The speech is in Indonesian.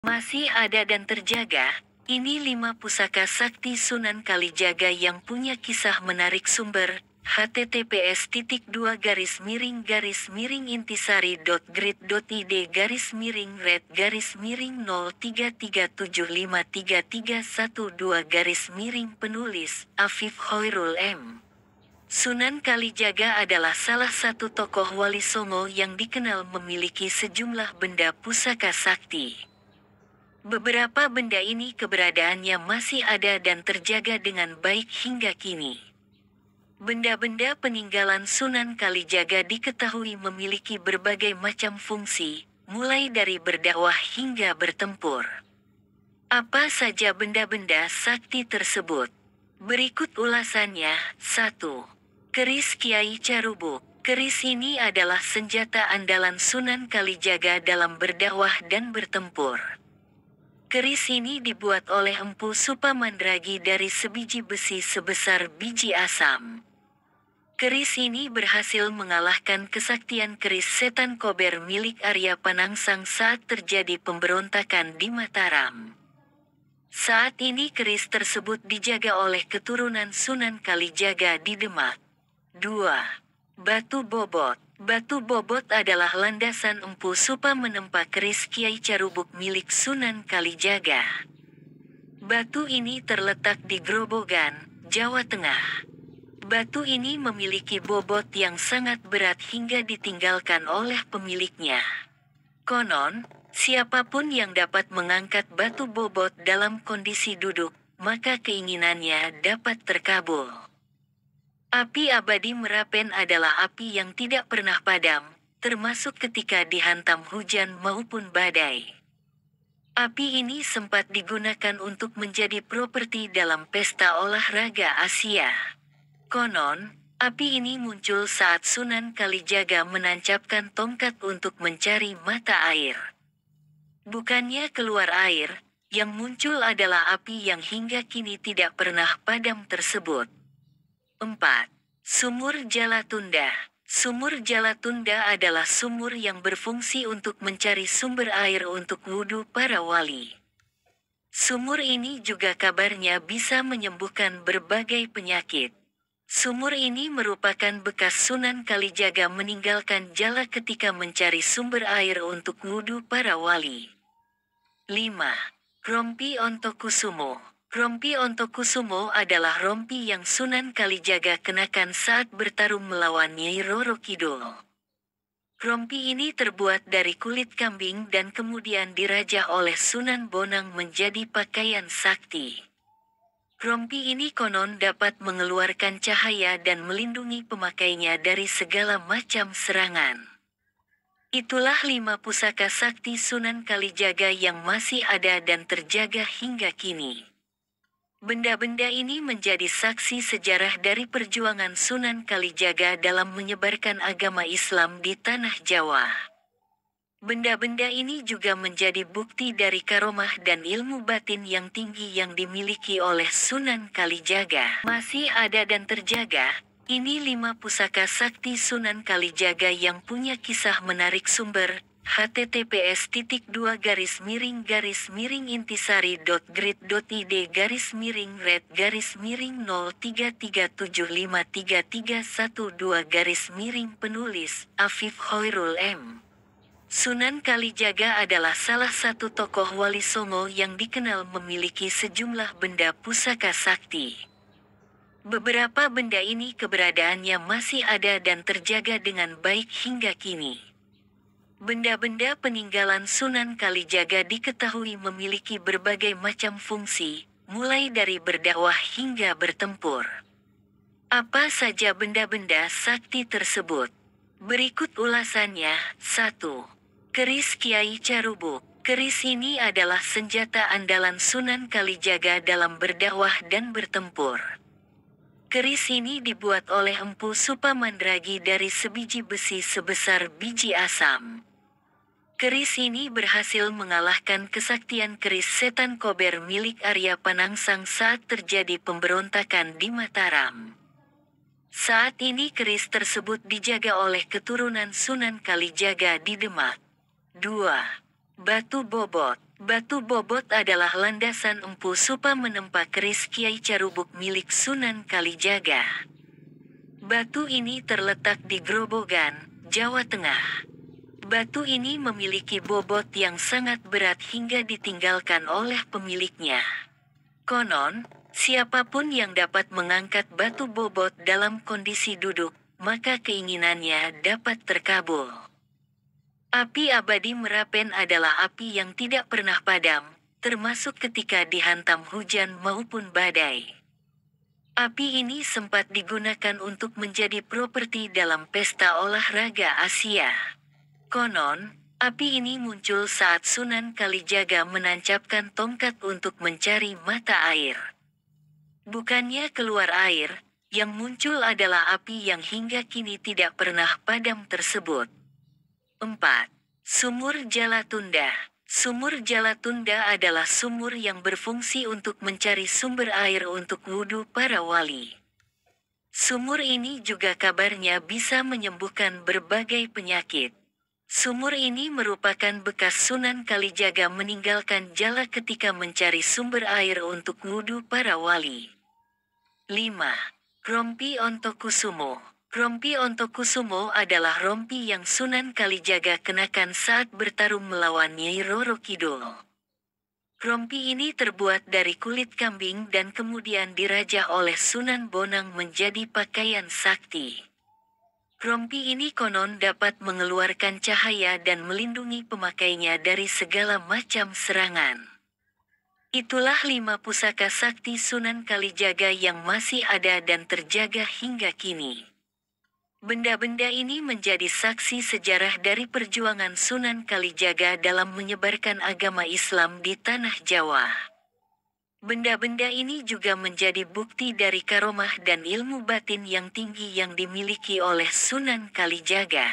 Masih ada dan terjaga, ini 5 pusaka sakti Sunan Kalijaga yang punya kisah menarik. Sumber, https://red-intisari.grid.id/red-red-03753312. Afif Hoirul M. Sunan Kalijaga adalah salah satu tokoh Wali Songo yang dikenal memiliki sejumlah benda pusaka sakti. Beberapa benda ini keberadaannya masih ada dan terjaga dengan baik hingga kini. Benda-benda peninggalan Sunan Kalijaga diketahui memiliki berbagai macam fungsi, mulai dari berdakwah hingga bertempur. Apa saja benda-benda sakti tersebut? Berikut ulasannya. 1. Keris Kiai Carubuk. Keris ini adalah senjata andalan Sunan Kalijaga dalam berdakwah dan bertempur. Keris ini dibuat oleh Empu Supamandragi dari sebiji besi sebesar biji asam. Keris ini berhasil mengalahkan kesaktian keris setan kober milik Arya Panangsang saat terjadi pemberontakan di Mataram. Saat ini keris tersebut dijaga oleh keturunan Sunan Kalijaga di Demak. 2. Batu Bobot. Batu Bobot adalah landasan Empu Supa menempa keris Kiai Carubuk milik Sunan Kalijaga. Batu ini terletak di Grobogan, Jawa Tengah. Batu ini memiliki bobot yang sangat berat hingga ditinggalkan oleh pemiliknya. Konon, siapapun yang dapat mengangkat batu bobot dalam kondisi duduk, maka keinginannya dapat terkabul. Api abadi Merapen adalah api yang tidak pernah padam, termasuk ketika dihantam hujan maupun badai. Api ini sempat digunakan untuk menjadi properti dalam pesta olahraga Asia. Konon, api ini muncul saat Sunan Kalijaga menancapkan tongkat untuk mencari mata air. Bukannya keluar air, yang muncul adalah api yang hingga kini tidak pernah padam tersebut. 4. Sumur Jalatunda. Sumur Jalatunda adalah sumur yang berfungsi untuk mencari sumber air untuk wudhu para wali. Sumur ini juga kabarnya bisa menyembuhkan berbagai penyakit. Sumur ini merupakan bekas Sunan Kalijaga meninggalkan jala ketika mencari sumber air untuk wudhu para wali. 5. Rompi Ontokusumo. Rompi Ontokusumo adalah rompi yang Sunan Kalijaga kenakan saat bertarung melawan Nyai Roro Kidul. Rompi ini terbuat dari kulit kambing dan kemudian dirajah oleh Sunan Bonang menjadi pakaian sakti. Rompi ini konon dapat mengeluarkan cahaya dan melindungi pemakainya dari segala macam serangan. Itulah 5 pusaka sakti Sunan Kalijaga yang masih ada dan terjaga hingga kini. Benda-benda ini menjadi saksi sejarah dari perjuangan Sunan Kalijaga dalam menyebarkan agama Islam di tanah Jawa. Benda-benda ini juga menjadi bukti dari karomah dan ilmu batin yang tinggi yang dimiliki oleh Sunan Kalijaga. Masih ada dan terjaga, ini 5 pusaka sakti Sunan Kalijaga yang punya kisah menarik. Sumber, https://red-intisari.grid.id/red-red-03753312. Afif Hoirul M. Sunan Kalijaga adalah salah satu tokoh Wali Songo yang dikenal memiliki sejumlah benda pusaka sakti. Beberapa benda ini keberadaannya masih ada dan terjaga dengan baik hingga kini. Benda-benda peninggalan Sunan Kalijaga diketahui memiliki berbagai macam fungsi, mulai dari berdakwah hingga bertempur. Apa saja benda-benda sakti tersebut? Berikut ulasannya. 1. Keris Kiai Carubuk. Keris ini adalah senjata andalan Sunan Kalijaga dalam berdakwah dan bertempur. Keris ini dibuat oleh Empu Supamandragi dari sebiji besi sebesar biji asam. Keris ini berhasil mengalahkan kesaktian keris setan kober milik Arya Panangsang saat terjadi pemberontakan di Mataram. Saat ini keris tersebut dijaga oleh keturunan Sunan Kalijaga di Demak. 2. Batu Bobot. Batu bobot adalah landasan empu supa menempa keris Kiai Carubuk milik Sunan Kalijaga. Batu ini terletak di Grobogan, Jawa Tengah. Batu ini memiliki bobot yang sangat berat hingga ditinggalkan oleh pemiliknya. Konon, siapapun yang dapat mengangkat batu bobot dalam kondisi duduk, maka keinginannya dapat terkabul. Api abadi Merapen adalah api yang tidak pernah padam, termasuk ketika dihantam hujan maupun badai. Api ini sempat digunakan untuk menjadi properti dalam pesta olahraga Asia. Konon, api ini muncul saat Sunan Kalijaga menancapkan tongkat untuk mencari mata air. Bukannya keluar air, yang muncul adalah api yang hingga kini tidak pernah padam tersebut. 4. Sumur Jalatunda. Sumur Jalatunda adalah sumur yang berfungsi untuk mencari sumber air untuk wudhu para wali. Sumur ini juga kabarnya bisa menyembuhkan berbagai penyakit. Sumur ini merupakan bekas Sunan Kalijaga meninggalkan jala ketika mencari sumber air untuk wudhu para wali. 5. Rompi Ontokusumo. Rompi Ontokusumo adalah rompi yang Sunan Kalijaga kenakan saat bertarung melawan Nyai Roro Kidul. Rompi ini terbuat dari kulit kambing dan kemudian dirajah oleh Sunan Bonang menjadi pakaian sakti. Rompi ini konon dapat mengeluarkan cahaya dan melindungi pemakainya dari segala macam serangan. Itulah 5 pusaka sakti Sunan Kalijaga yang masih ada dan terjaga hingga kini. Benda-benda ini menjadi saksi sejarah dari perjuangan Sunan Kalijaga dalam menyebarkan agama Islam di tanah Jawa. Benda-benda ini juga menjadi bukti dari karomah dan ilmu batin yang tinggi yang dimiliki oleh Sunan Kalijaga.